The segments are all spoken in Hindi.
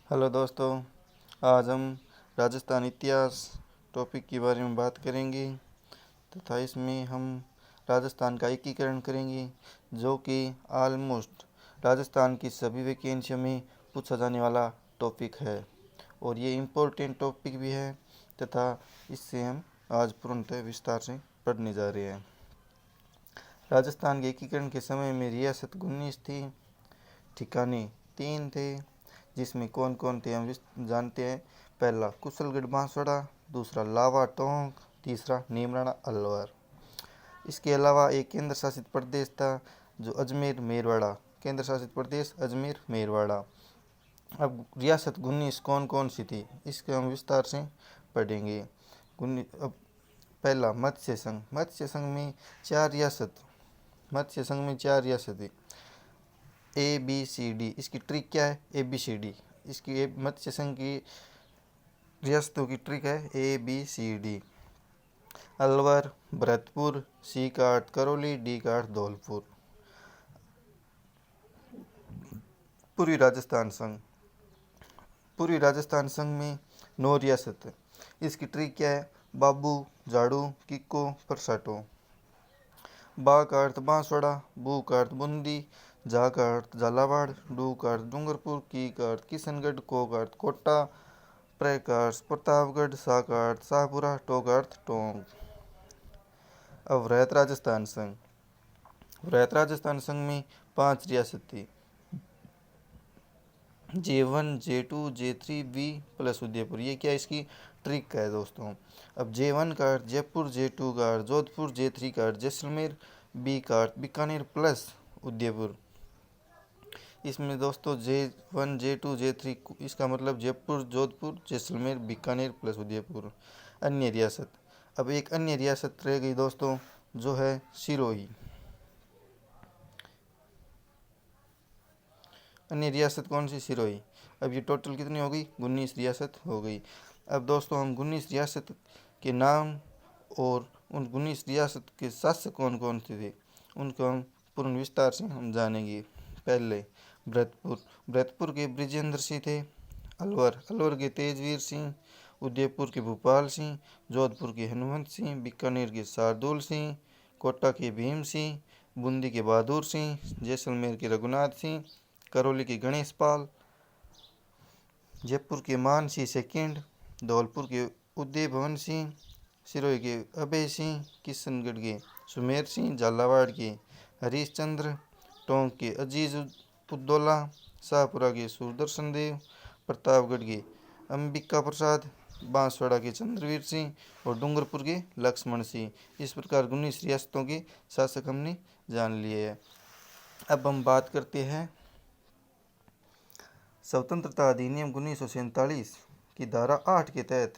हेलो दोस्तों, आज हम राजस्थान इतिहास टॉपिक के बारे में बात करेंगे तथा इसमें हम राजस्थान का एकीकरण करेंगे, जो कि ऑलमोस्ट राजस्थान की सभी वैकेंसियों में पूछा जाने वाला टॉपिक है और ये इम्पोर्टेंट टॉपिक भी है तथा इससे हम आज पूर्णतः विस्तार से पढ़ने जा रहे हैं। राजस्थान के एकीकरण के समय में रियासत 19 थी, ठिकाने 3 थे, जिसमें कौन कौन थे हम जानते हैं। पहला कुशलगढ़ बांसवाड़ा, दूसरा लावा टोंक, तीसरा नीमराणा अलवर। इसके अलावा एक केंद्र शासित प्रदेश था जो अजमेर मेरवाड़ा, केंद्र शासित प्रदेश अजमेर मेरवाड़ा। अब रियासत 19 कौन कौन सी थी इसके हम विस्तार से पढ़ेंगे। अब पहला मत्स्य संघ। मत्स्य संघ में चार रियासत थी, ABCD। इसकी ट्रिक क्या है? ABCD। इसकी मत्स्य संघ की रियासतों की ट्रिक है ABCD। अलवर, भरतपुर, C का अर्थ करौली, D का अर्थ धौलपुर। पूर्वी राजस्थान संघ। पूर्वी राजस्थान संघ में 9 रियासत है। इसकी ट्रिक क्या है? बाबू, झाड़ू, किक्को, परसाटो। बा का अर्थ बांसवाड़ा, बू का अर्थ बूंदी, जा का अर्थ झालावाड़, डू का अर्थ डूंगरपुर, की का अर्थ किशनगढ़, को का अर्थ कोटा, प्र का अर्थ प्रतापगढ़, सा का अर्थ शाहपुरा, टो का अर्थ टोंक। अब वृहत राजस्थान संघ। वृहत राजस्थान संघ में 5 रियासत थी, J1, J2, J3, V plus Udaipur. ये क्या इसकी ट्रिक का है दोस्तों। अब J1 का अर्थ जयपुर, J2 का अर्थ जोधपुर, J3 का अर्थ जैसलमेर, B का अर्थ बीकानेर प्लस उदयपुर। इसमें दोस्तों J1, J2, J3 इसका मतलब जयपुर, जोधपुर, जैसलमेर, बीकानेर प्लस उदयपुर। अन्य रियासत। अब एक अन्य रियासत रह गई दोस्तों, जो है सिरोही। अन्य रियासत कौन सी? सिरोही। अब ये टोटल कितनी हो गई? 19 रियासत हो गई। अब दोस्तों हम 19 रियासत के नाम और उन 19 रियासत के शासक कौन कौन से थे उनको हम पूर्ण विस्तार से हम जानेंगे। पहले भरतपुर के बृजेंद्र सिंह थे। अलवर के तेजवीर सिंह, उदयपुर के भूपाल सिंह, जोधपुर के हनुमंत सिंह, बीकानेर के शार्दुल सिंह, कोटा के भीम सिंह, बूंदी के बहादुर सिंह, जैसलमेर के रघुनाथ सिंह, करौली के गणेश पाल, जयपुर के मान सिंह सेकेंड, धौलपुर के उदय भवन सिंह, सिरोही के अभय सिंह, किशनगढ़ के सुमेर सिंह, झालावाड़ के हरीश चंद्र, टोंक के अजीज उद्दौला, शाहपुरा के सुदर्शन देव, प्रतापगढ़ के अंबिका प्रसाद, बांसवाड़ा के चंद्रवीर सिंह और डूंगरपुर के लक्ष्मण सिंह। इस प्रकार 19 रियासतों के शासक हमने जान लिए हैं। अब हम बात करते हैं स्वतंत्रता अधिनियम 1947 की धारा 8 के तहत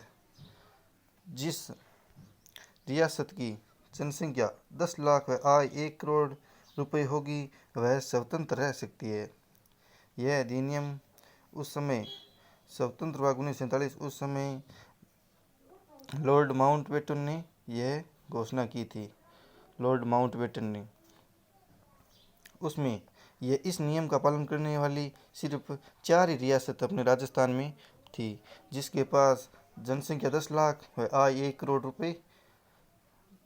जिस रियासत की जनसंख्या 10 लाख व आय 1 करोड़ रुपए होगी वह स्वतंत्र रह सकती है। यह अधिनियम उस समय स्वतंत्र हुआ 1947, उस समय लॉर्ड माउंटबेटन ने यह घोषणा की थी। लॉर्ड माउंटबेटन ने उसमें यह इस नियम का पालन करने वाली सिर्फ 4 ही रियासत अपने राजस्थान में थी, जिसके पास जनसंख्या 10 लाख व आय 1 करोड़ रुपए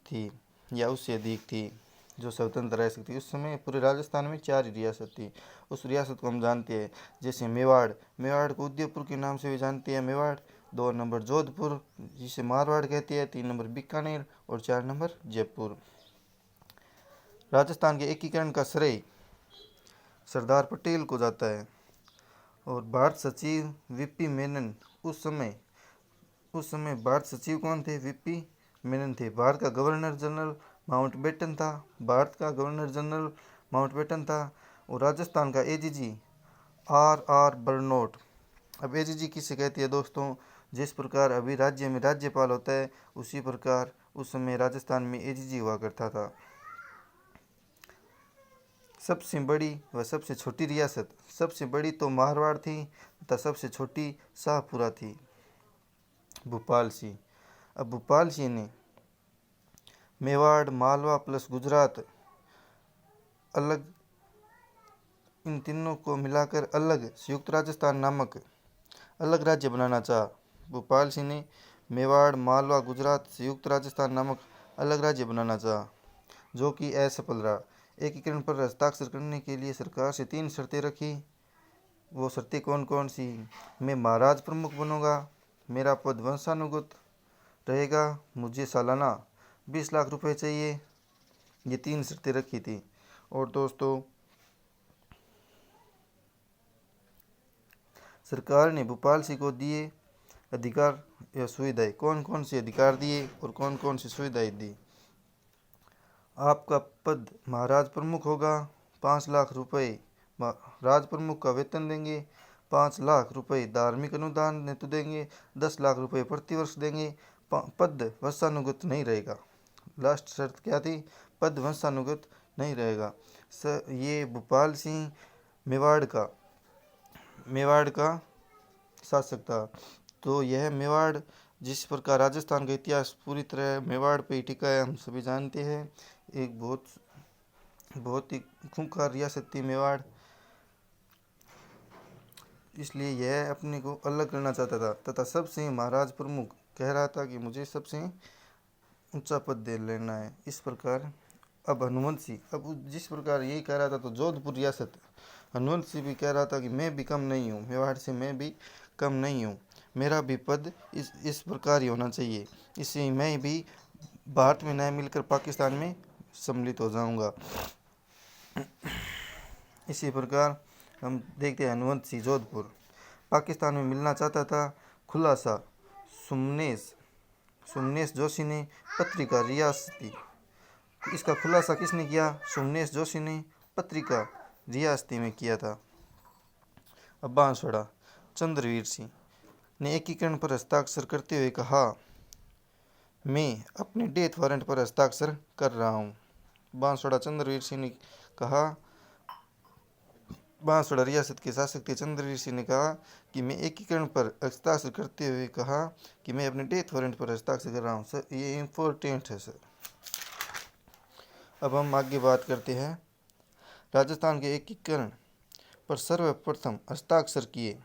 थी या उससे अधिक थी, जो स्वतंत्र रह सकती। उस समय पूरे राजस्थान में 4 ही रियासत थी। उस रियासत को हम जानते हैं, जैसे मेवाड़ को उदयपुर के नाम से भी जानते हैं। मेवाड़ 2 नंबर जोधपुर जिसे मारवाड़ कहते हैं, 3 नंबर बीकानेर और 4 नंबर जयपुर। राजस्थान के एकीकरण का श्रेय सरदार पटेल को जाता है और भारत सचिव VP मेनन उस समय भारत सचिव कौन थे? VP मेनन थे। भारत का गवर्नर जनरल माउंटबेटन था और राजस्थान का AGG RR बर्नौट। अब AGG किसे कहते हैं दोस्तों? जिस प्रकार अभी राज्य में राज्यपाल होता है, उसी प्रकार उस समय राजस्थान में AGG हुआ करता था। सबसे बड़ी व सबसे छोटी रियासत। सबसे बड़ी तो मारवाड़ थी तथा सबसे छोटी शाहपुरा थी। भूपाल सिंह। अब भूपाल सिंह ने मेवाड़, मालवा प्लस गुजरात अलग इन तीनों को मिलाकर अलग संयुक्त राजस्थान नामक अलग राज्य बनाना चाहा। भूपाल सिंह ने मेवाड़, मालवा, गुजरात, संयुक्त राजस्थान नामक अलग राज्य बनाना चाहा, जो कि असफल रहा। एकीकरण पर हस्ताक्षर करने के लिए सरकार से 3 शर्तें रखी। वो शर्तें कौन कौन सी? मैं महाराज प्रमुख बनूंगा, मेरा पद वंशानुगत रहेगा, मुझे सालाना 20 लाख रुपए चाहिए। ये 3 शर्तें रखी थी। और दोस्तों, सरकार ने भूपाल सिंह को दिए अधिकार या सुविधाएं। कौन कौन से अधिकार दिए और कौन कौन सी सुविधाएं दी? आपका पद महाराज प्रमुख होगा, 5 लाख रुपए राज प्रमुख का वेतन देंगे, 5 लाख रुपए धार्मिक अनुदान नेतु देंगे, 10 लाख रुपए प्रतिवर्ष देंगे। पद वंशानुगत नहीं रहेगा। लास्ट शर्त क्या थी? पद वंशानुगत नहीं रहेगा। ये भूपाल सिंह मेवाड़ का शासक था। तो यह मेवाड़, जिस प्रकार राजस्थान का इतिहास पूरी तरह मेवाड़ पे ही टिका है, हम सभी जानते हैं। एक बहुत ही खूंखार रियासत थी मेवाड़, इसलिए यह अपने को अलग करना चाहता था तथा सबसे महाराज प्रमुख कह रहा था कि मुझे सबसे ऊंचा पद दे लेना है। इस प्रकार अब हनुमंत सिंह, अब जिस प्रकार यही कह रहा था, तो जोधपुर रियासत हनुमंत सिंह भी कह रहा था कि मैं भी कम नहीं हूँ, मेवाड़ से मैं भी कम नहीं हूँ, मेरा भी पद इस प्रकार ही होना चाहिए, इससे मैं भी भारत में न मिलकर पाकिस्तान में सम्मिलित हो जाऊंगा। इसी प्रकार हम देखते हैं हनुमंत सिंह जोधपुर पाकिस्तान में मिलना चाहता था। खुलासा सुमनेश जोशी ने पत्रिका रियासती, इसका खुलासा किसने किया? सुमनेश जोशी ने पत्रिका रियासती में किया था। अब बांसवाड़ा चंद्रवीर सिंह ने एकीकरण पर हस्ताक्षर करते हुए कहा, मैं अपने डेथ वारंट पर हस्ताक्षर कर रहा हूँ। बांसवाड़ा चंद्रवीर सिंह ने कहा, बांसवाड़ा रियासत के शासक थे चंद्रवीर सिंह ने कहा कि मैं एकीकरण पर हस्ताक्षर करते हुए कहा कि मैं अपने डेथ वारंट पर हस्ताक्षर कर रहा हूँ। सर, ये इम्पोर्टेंट है सर। अब हम आगे बात करते हैं राजस्थान के एकीकरण पर सर्वप्रथम हस्ताक्षर किए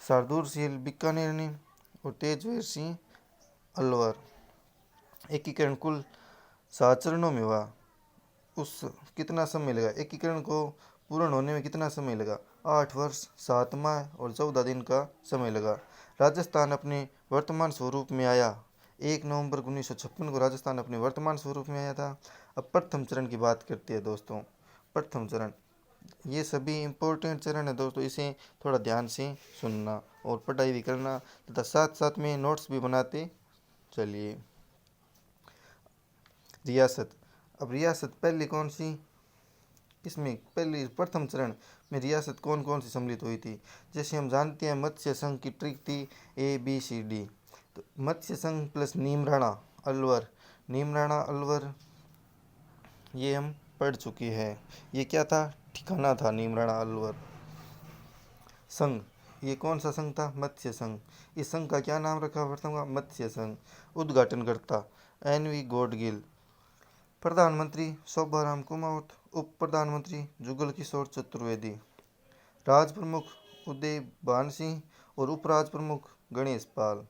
शार्दुल सिंह बीकानेर ने और तेजवीर सिंह अलवर। एकीकरण कुल 7 चरणों में हुआ। कितना समय लगा एकीकरण को पूर्ण होने में? कितना समय लगा? 8 वर्ष 7 माह और 14 दिन का समय लगा। राजस्थान अपने वर्तमान स्वरूप में आया 1 नवंबर 1956 को राजस्थान अपने वर्तमान स्वरूप में आया था। अब प्रथम चरण की बात करते हैं दोस्तों। प्रथम चरण, ये सभी इम्पोर्टेंट चरण है दोस्तों, इसे थोड़ा ध्यान से सुनना और पढ़ाई भी करना तथा साथ साथ में नोट्स भी बनाते चलिए। रियासत, अब रियासत पहले कौन सी? इसमें पहले प्रथम चरण में रियासत कौन कौन सी सम्मिलित हुई थी? जैसे हम जानते हैं मत्स्य संघ की ट्रिक थी ABCD। तो मत्स्य संघ प्लस नीमराणा अलवर ये हम पढ़ चुके हैं। ये क्या था? ठिकाना था नीमराणा अलवर। संघ, ये कौन सा संघ था? मत्स्य संघ। इस संघ का क्या नाम रखा वर्तमान का? मत्स्य संघ। उद्घाटनकर्ता NV गौडगिल। प्रधानमंत्री शोभाराम कुमावत। उप प्रधानमंत्री जुगल किशोर चतुर्वेदी। राज प्रमुख उदय भान सिंह और उपराज प्रमुख गणेश पाल।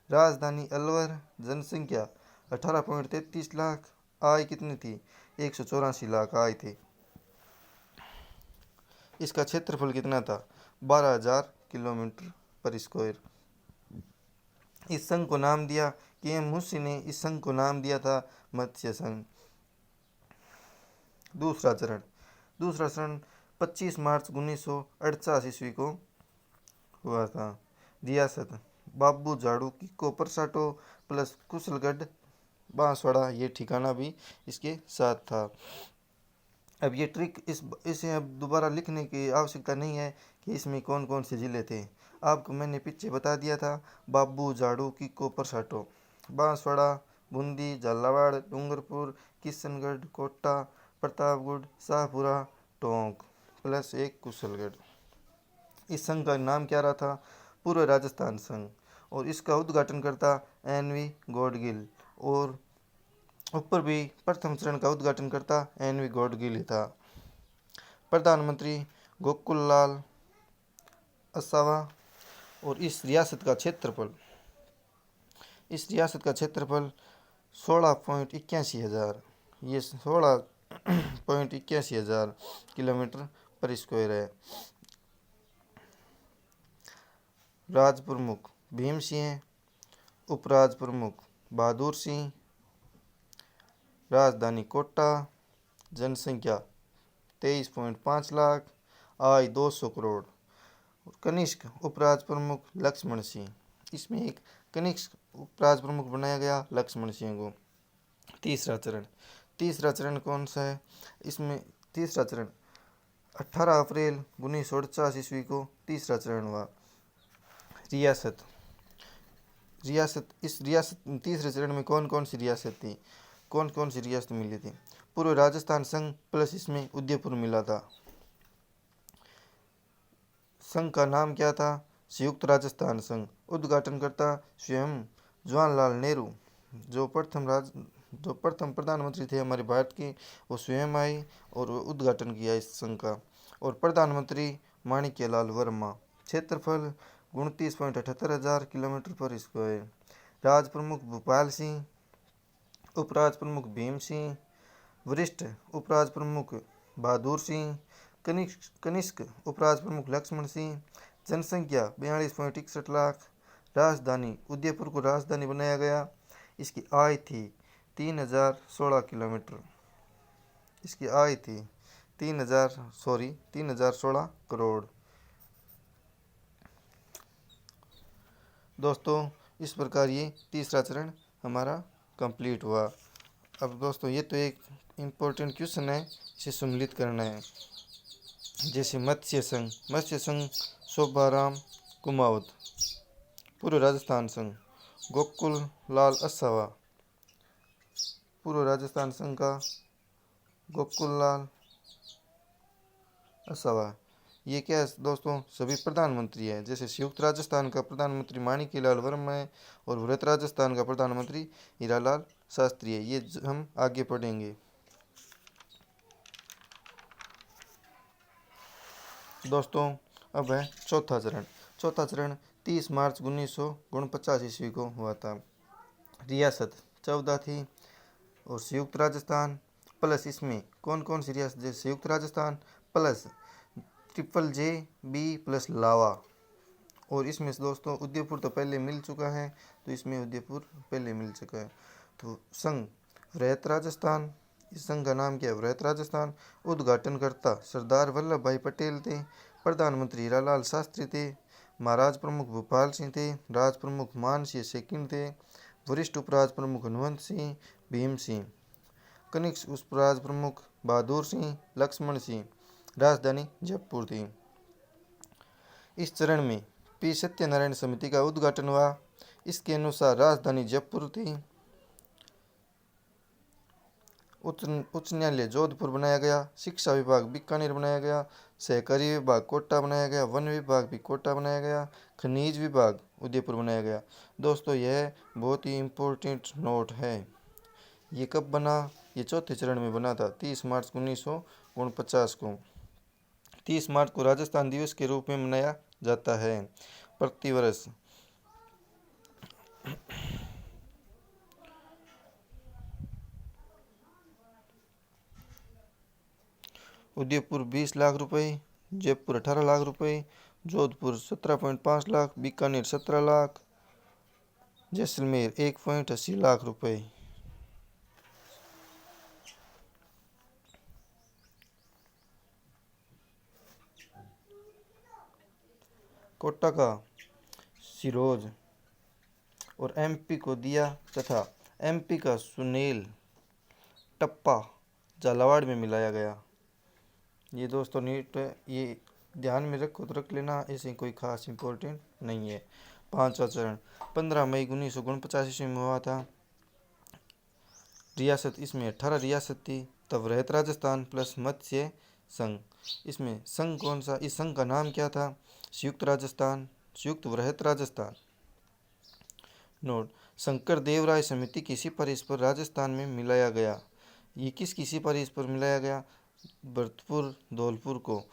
राजधानी अलवर। जनसंख्या 18.33 लाख। आय कितनी थी? 184 लाख आय थे। इसका क्षेत्रफल कितना था? 12,000 किलोमीटर पर स्क्वायर। इस संघ को नाम दिया KM मुंशी ने। इस संघ को नाम दिया था मत्स्य संघ। दूसरा चरण 25 मार्च 1948 ईस्वी को हुआ था। रियासत बाबू झाड़ू किक्को परसाटो प्लस कुशलगढ़ बांसवाड़ा, ये ठिकाना भी इसके साथ था। अब ये ट्रिक इसे अब दोबारा लिखने की आवश्यकता नहीं है कि इसमें कौन कौन से ज़िले थे। आपको मैंने पीछे बता दिया था। बाबू झाड़ू किक्को परसाटो बांसवाड़ा, बूंदी, झालावाड़, डूंगरपुर, किशनगढ़, कोटा, प्रतापगढ़, शाहपुरा, टोंक प्लस 1 कुशलगढ़। इस संघ का नाम क्या रहा था? पूर्व राजस्थान संघ। और इसका उद्घाटनकर्ता NV गौडगिल और ऊपर भी प्रथम चरण का उद्घाटनकर्ता NV गौडगिल ही था। प्रधानमंत्री गोकुल लाल असावा और इस रियासत का क्षेत्रफल 16.81 हज़ार, ये 16.81 हज़ार किलोमीटर पर स्क्वायर है। राज प्रमुख भीम सिंह, उपराज प्रमुख बहादुर सिंह, राजधानी कोटा, जनसंख्या 23.5 लाख, आय 200 करोड़। कनिष्क उपराज प्रमुख लक्ष्मण सिंह, इसमें एक कनिष्क उपराज प्रमुख बनाया गया लक्ष्मण सिंह को। तीसरा चरण कौन सा है? इसमें तीसरा चरण 18 अप्रैल 1948 ईस्वी को तीसरा चरण हुआ। रियासत इस रियासत तीसरे चरण में कौन कौन सी रियासत थी, कौन कौन सी रियासत मिली थी? पूर्व राजस्थान संघ प्लस इसमें उदयपुर मिला था। संघ का नाम क्या था? संयुक्त राजस्थान संघ। उद्घाटनकर्ता स्वयं जवाहरलाल नेहरू, जो प्रथम प्रधानमंत्री थे हमारे भारत के, वो स्वयं आए और उद्घाटन किया इस संघ का। और प्रधानमंत्री माणिक्यलाल वर्मा। क्षेत्रफल 29.78 हज़ार किलोमीटर पर स्क्वायर। राज प्रमुख भूपाल सिंह, उपराज प्रमुख भीम सिंह, वरिष्ठ उपराज प्रमुख बहादुर सिंह, कनिष्क उपराज प्रमुख लक्ष्मण सिंह। जनसंख्या 42.61 लाख। राजधानी उदयपुर को राजधानी बनाया गया। इसकी आय थी 3016 किलोमीटर। इसकी आय थी 3016 करोड़। दोस्तों इस प्रकार ये तीसरा चरण हमारा कंप्लीट हुआ। अब दोस्तों ये तो एक इम्पोर्टेंट क्वेश्चन है, इसे सम्मिलित करना है। जैसे मत्स्य संघ शोभाराम कुमावत। पूर्व राजस्थान संघ गोकुल लाल असावा। पूर्व राजस्थान संघ का गोकुल लाल असावा। ये क्या है दोस्तों? सभी प्रधानमंत्री है। जैसे संयुक्त राजस्थान का प्रधानमंत्री माणिक्यलाल वर्मा है और वृहत राजस्थान का प्रधानमंत्री हीरालाल शास्त्री है। ये हम आगे पढ़ेंगे। दोस्तों अब है चौथा चरण 30 मार्च 1949 ईस्वी को हुआ था। रियासत 14 थी और संयुक्त राजस्थान प्लस इसमें कौन कौन सी रियासत? जैसे संयुक्त राजस्थान प्लस JJB प्लस लावा। और इसमें दोस्तों उदयपुर तो पहले मिल चुका है, तो इसमें उदयपुर पहले मिल चुका है। तो संघ वृहत राजस्थान, इस संघ का नाम क्या है? वृहत राजस्थान। उद्घाटनकर्ता सरदार वल्लभ भाई पटेल थे। प्रधानमंत्री हीरालाल शास्त्री थे। महाराज प्रमुख भूपाल सिंह थे। राज प्रमुख मान सिंह सेकंड थे। वरिष्ठ उपराज प्रमुख हनुमंत सिंह भीम सिंह। कनिष्क उपराज प्रमुख बहादुर सिंह लक्ष्मण सिंह। राजधानी जयपुर थी। इस चरण में पी सत्यनारायण समिति का उद्घाटन हुआ। इसके अनुसार राजधानी जयपुर थी। उच्च न्यायालय जोधपुर बनाया गया। शिक्षा विभाग बीकानेर बनाया गया। सहकारी विभाग कोटा बनाया गया। वन विभाग भी कोटा बनाया गया। खनिज विभाग उदयपुर बनाया गया। दोस्तों यह बहुत ही इम्पोर्टेंट नोट है। ये कब बना? ये चौथे चरण में बना था 30 मार्च 1949 को। 30 मार्च को राजस्थान दिवस के रूप में मनाया जाता है प्रतिवर्ष। उदयपुर 20 लाख रुपए, जयपुर 18 लाख रुपए, जोधपुर 17.5 लाख, बीकानेर 17 लाख, जैसलमेर 1.80 लाख रुपए। कोटा का सिरोज और MP को दिया तथा MP का सुनेल टप्पा झालावाड़ में मिलाया गया। ये दोस्तों नीट ये ध्यान में रखो तो रख लेना, ऐसे कोई खास इम्पोर्टेंट नहीं है। पांचवा चरण 15 मई 1949 ईस्वी में हुआ था। रियासत इसमें 18 रियासत थी। तब वृहत राजस्थान प्लस मत्स्य संघ। इसमें संघ कौन सा? इस संघ का नाम क्या था? संयुक्त वृहत राजस्थान। नोट: शंकर देवराय समिति की सिफारिश पर राजस्थान में मिलाया गया। ये किसकी सिफारिश पर मिलाया गया? भरतपुर धौलपुर को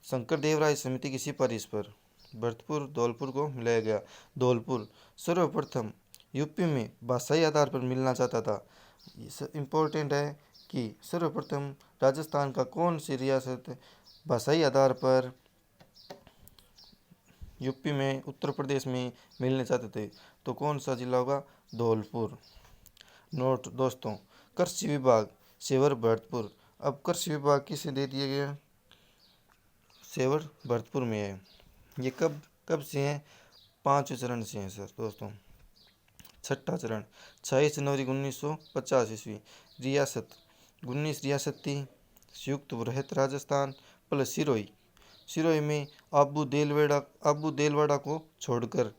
शंकर देवराय समिति की सिफारिश पर। भरतपुर धौलपुर को मिलाया गया। धौलपुर सर्वप्रथम यूपी में भाषाई आधार पर मिलना चाहता था। इम्पोर्टेंट है कि सर्वप्रथम राजस्थान का कौन सी रियासत भाषाई आधार पर यूपी में उत्तर प्रदेश में मिलने चाहते थे, तो कौन सा जिला होगा? धौलपुर। नोट दोस्तों, कृषि विभाग सेवर भरतपुर। अब कृषि विभाग किसे दे दिया गया? सेवर भरतपुर में है। ये कब कब से है? 5वें चरण से है सर दोस्तों। छठा चरण 26 जनवरी 1950 ईस्वी। रियासत 19 रियासत थी। संयुक्त बृहत राजस्थान प्लस सिरोही। सिरोही में आबू देलवाड़ा को छोड़कर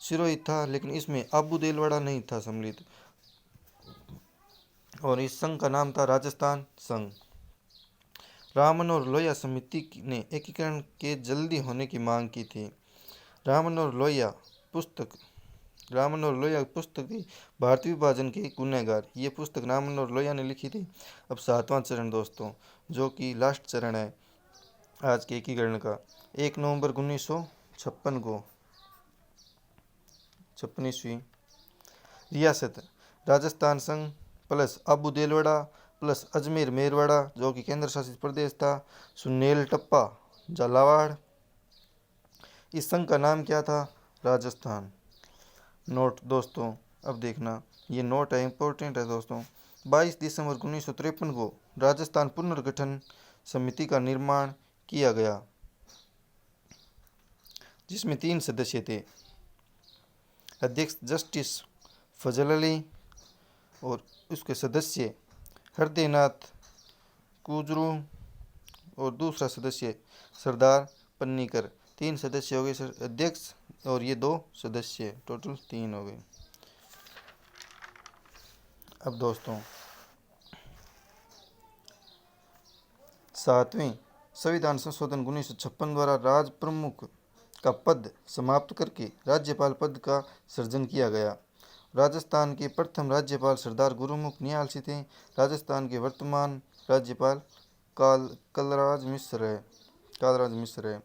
सिरोही था, लेकिन इसमें आबू देलवाड़ा नहीं था सम्मिलित, और इस संघ का नाम था राजस्थान संघ। राम मनोहर लोहिया समिति ने एकीकरण के जल्दी होने की मांग की थी। राम मनोहर लोहिया पुस्तक थी भारतीय विभाजन के गुनहगार। ये पुस्तक राम मनोहर लोहिया ने लिखी थी। अब 7वां चरण दोस्तों, जो कि लास्ट चरण है आज के एकीकरण का। 1 नवंबर 1956 को 56 ईस्वी। रियासत राजस्थान संघ प्लस आबू देलवाड़ा प्लस अजमेर मेरवाड़ा, जो कि केंद्र शासित प्रदेश था, सुनेल टप्पा झालावाड़। इस संघ का नाम क्या था? राजस्थान। नोट दोस्तों, अब देखना, ये नोट है, इम्पोर्टेंट है दोस्तों। 22 दिसंबर 1953 को राजस्थान पुनर्गठन समिति का निर्माण किया गया, जिसमें 3 सदस्य थे। अध्यक्ष जस्टिस फजल अली और उसके सदस्य हृदयनाथ कुजरू और दूसरा सदस्य सरदार पन्नीकर। 3 सदस्य हो गए सर, अध्यक्ष और ये 2 सदस्य, टोटल 3 हो गए। अब दोस्तों 7वें संविधान संशोधन 1956 द्वारा राज प्रमुख का पद समाप्त करके राज्यपाल पद का सृजन किया गया। राजस्थान के प्रथम राज्यपाल सरदार गुरुमुख निहाल थे। राजस्थान के वर्तमान राज्यपाल कालराज मिश्र है।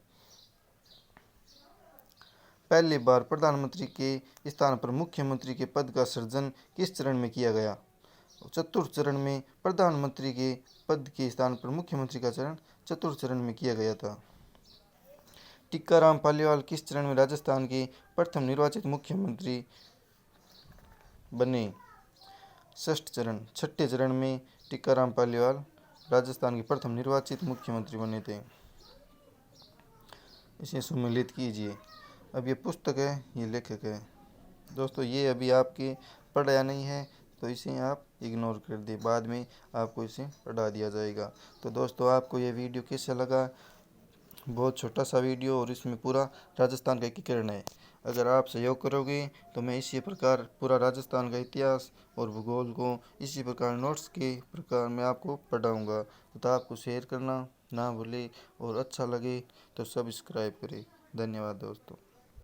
पहली बार प्रधानमंत्री के स्थान पर मुख्यमंत्री के पद का सृजन किस चरण में किया गया? चतुर्थ चरण में प्रधानमंत्री के पद के स्थान पर मुख्यमंत्री का चरण चतुर्थ चरण में किया गया था। टिक्काराम पालीवाल किस चरण में राजस्थान के प्रथम निर्वाचित मुख्यमंत्री बने? षष्ठ चरण। छठे चरण में टिक्काराम पालीवाल राजस्थान के प्रथम निर्वाचित मुख्यमंत्री बने थे। इसे सम्मिलित कीजिए। अब ये पुस्तक है, ये लेखक है दोस्तों। ये अभी आपके पढ़ाया नहीं है, तो इसे आप इग्नोर कर दें, बाद में आपको इसे पढ़ा दिया जाएगा। तो दोस्तों, आपको ये वीडियो कैसा लगा? बहुत छोटा सा वीडियो, और इसमें पूरा राजस्थान का एकीकरण है। अगर आप सहयोग करोगे तो मैं इसी प्रकार पूरा राजस्थान का इतिहास और भूगोल को इसी प्रकार नोट्स के प्रकार मैं आपको पढ़ाऊँगा। तो आपको शेयर करना ना भूले, और अच्छा लगे तो सब्सक्राइब करें। धन्यवाद दोस्तों।